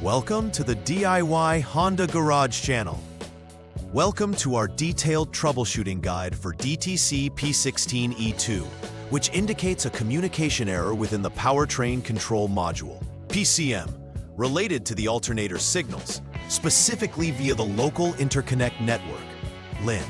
Welcome to the DIY Honda Garage channel. Welcome to our detailed troubleshooting guide for DTC P16E2, which indicates a communication error within the Powertrain Control Module, PCM, related to the alternator signals, specifically via the Local Interconnect Network, LIN.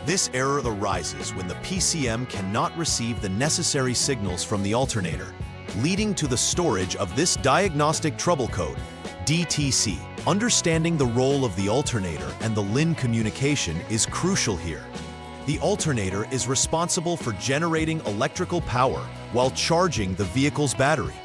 This error arises when the PCM cannot receive the necessary signals from the alternator, leading to the storage of this diagnostic trouble code, DTC. Understanding the role of the alternator and the LIN communication is crucial here. The alternator is responsible for generating electrical power while charging the vehicle's battery.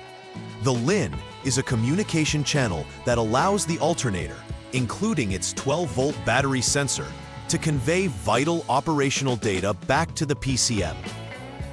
The LIN is a communication channel that allows the alternator, including its 12-volt battery sensor, to convey vital operational data back to the PCM.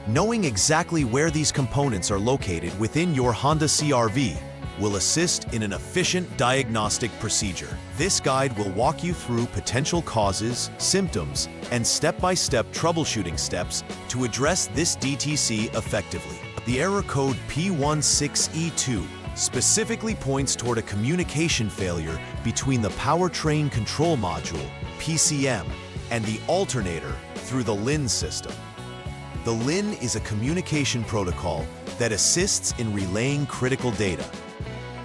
Knowing exactly where these components are located within your Honda CR-V will assist in an efficient diagnostic procedure. This guide will walk you through potential causes, symptoms, and step-by-step troubleshooting steps to address this DTC effectively. The error code P16E2 specifically points toward a communication failure between the Powertrain Control Module, PCM, and the alternator through the LIN system. The LIN is a communication protocol that assists in relaying critical data.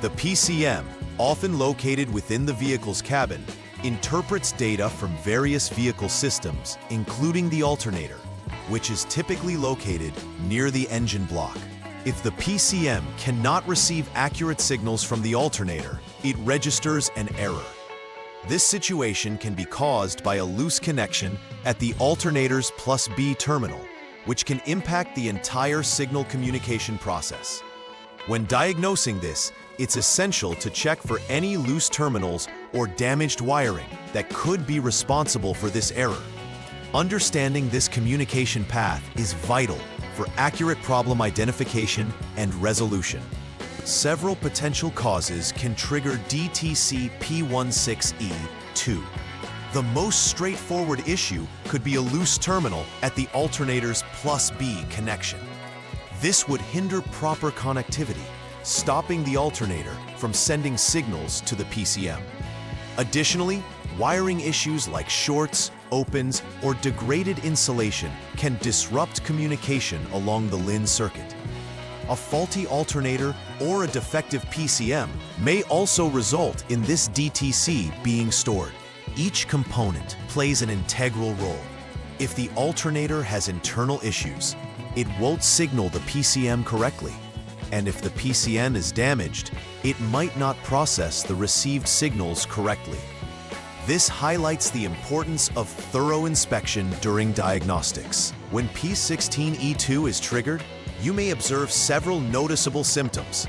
The PCM, often located within the vehicle's cabin, interprets data from various vehicle systems, including the alternator, which is typically located near the engine block. If the PCM cannot receive accurate signals from the alternator, it registers an error. This situation can be caused by a loose connection at the alternator's +B terminal, which can impact the entire signal communication process. When diagnosing this, it's essential to check for any loose terminals or damaged wiring that could be responsible for this error. Understanding this communication path is vital for accurate problem identification and resolution. Several potential causes can trigger DTC P16E2. The most straightforward issue could be a loose terminal at the alternator's +B connection. This would hinder proper connectivity, stopping the alternator from sending signals to the PCM. Additionally, wiring issues like shorts, opens, or degraded insulation can disrupt communication along the LIN circuit. A faulty alternator or a defective PCM may also result in this DTC being stored. Each component plays an integral role. If the alternator has internal issues, it won't signal the PCM correctly. And if the PCM is damaged, it might not process the received signals correctly. This highlights the importance of thorough inspection during diagnostics. When P16E2 is triggered, you may observe several noticeable symptoms.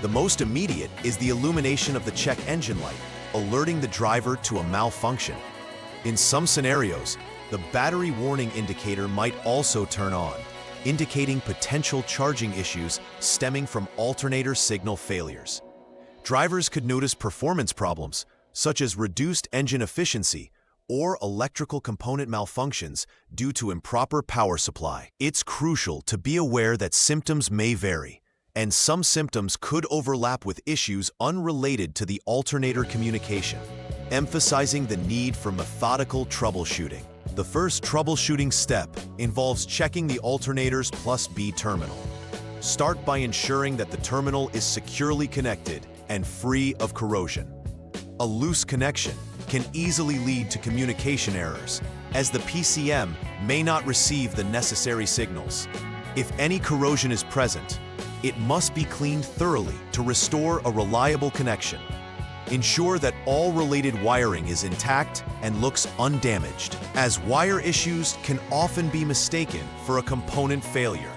The most immediate is the illumination of the check engine light, alerting the driver to a malfunction. In some scenarios, the battery warning indicator might also turn on, indicating potential charging issues stemming from alternator signal failures. Drivers could notice performance problems, such as reduced engine efficiency or electrical component malfunctions due to improper power supply. It's crucial to be aware that symptoms may vary, and some symptoms could overlap with issues unrelated to the alternator communication, emphasizing the need for methodical troubleshooting. The first troubleshooting step involves checking the alternator's +B terminal. Start by ensuring that the terminal is securely connected and free of corrosion. A loose connection can easily lead to communication errors, as the PCM may not receive the necessary signals. If any corrosion is present, it must be cleaned thoroughly to restore a reliable connection. Ensure that all related wiring is intact and looks undamaged, as wire issues can often be mistaken for a component failure.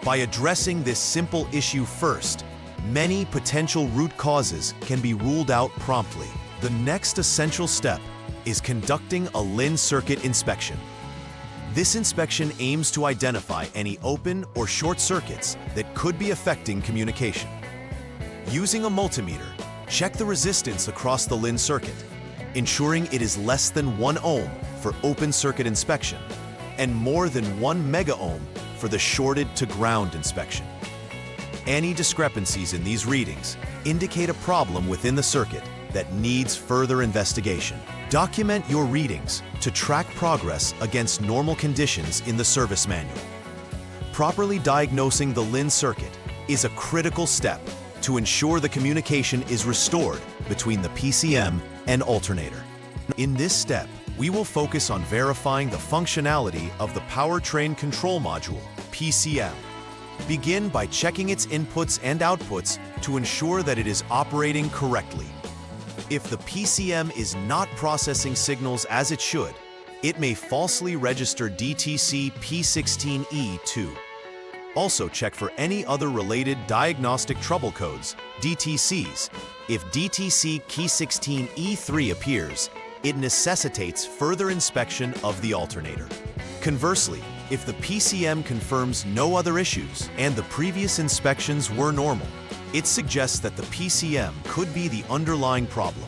By addressing this simple issue first, many potential root causes can be ruled out promptly. The next essential step is conducting a LIN circuit inspection. This inspection aims to identify any open or short circuits that could be affecting communication. Using a multimeter, check the resistance across the LIN circuit, ensuring it is less than 1 ohm for open circuit inspection and more than 1 mega ohm for the shorted to ground inspection. Any discrepancies in these readings indicate a problem within the circuit that needs further investigation. Document your readings to track progress against normal conditions in the service manual. Properly diagnosing the LIN circuit is a critical step to ensure the communication is restored between the PCM and alternator. In this step, we will focus on verifying the functionality of the Powertrain Control Module, PCM. Begin by checking its inputs and outputs to ensure that it is operating correctly. If the PCM is not processing signals as it should, it may falsely register DTC P16E2. Also check for any other related diagnostic trouble codes, DTCs. If DTC P16E3 appears, it necessitates further inspection of the alternator. Conversely, if the PCM confirms no other issues and the previous inspections were normal, it suggests that the PCM could be the underlying problem.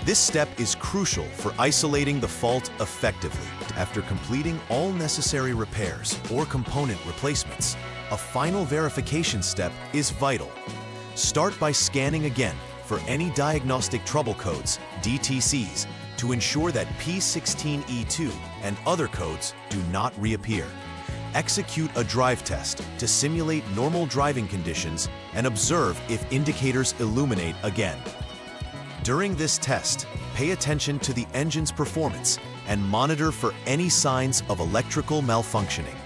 This step is crucial for isolating the fault effectively. After completing all necessary repairs or component replacements, a final verification step is vital. Start by scanning again for any diagnostic trouble codes, DTCs, to ensure that P16E2 and other codes do not reappear. Execute a drive test to simulate normal driving conditions and observe if indicators illuminate again. During this test, pay attention to the engine's performance and monitor for any signs of electrical malfunctioning.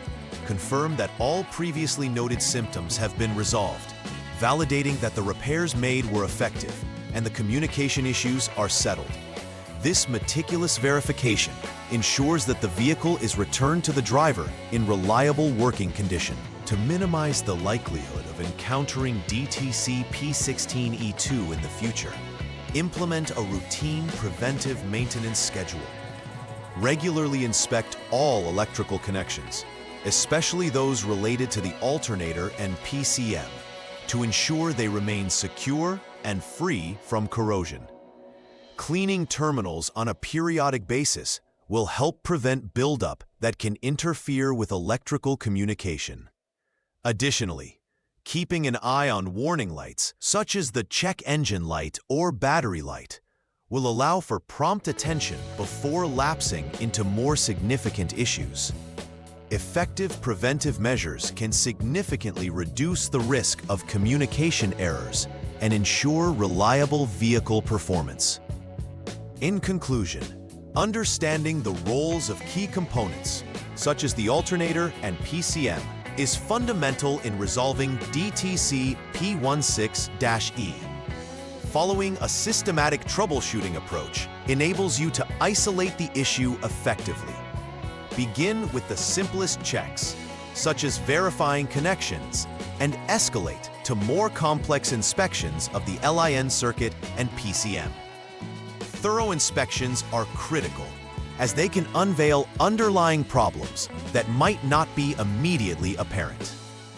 Confirm that all previously noted symptoms have been resolved, validating that the repairs made were effective and the communication issues are settled. This meticulous verification ensures that the vehicle is returned to the driver in reliable working condition. To minimize the likelihood of encountering DTC P16E2 in the future, implement a routine preventive maintenance schedule. Regularly inspect all electrical connections, especially those related to the alternator and PCM, to ensure they remain secure and free from corrosion. Cleaning terminals on a periodic basis will help prevent buildup that can interfere with electrical communication. Additionally, keeping an eye on warning lights, such as the check engine light or battery light, will allow for prompt attention before lapsing into more significant issues. Effective preventive measures can significantly reduce the risk of communication errors and ensure reliable vehicle performance. In conclusion, understanding the roles of key components, such as the alternator and PCM, is fundamental in resolving DTC P16E. Following a systematic troubleshooting approach enables you to isolate the issue effectively. Begin with the simplest checks, such as verifying connections, and escalate to more complex inspections of the LIN circuit and PCM. Thorough inspections are critical, as they can unveil underlying problems that might not be immediately apparent.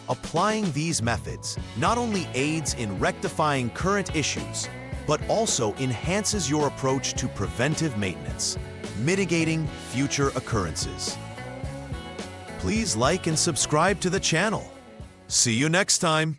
Applying these methods not only aids in rectifying current issues, but also enhances your approach to preventive maintenance, mitigating future occurrences. Please like and subscribe to the channel. See you next time.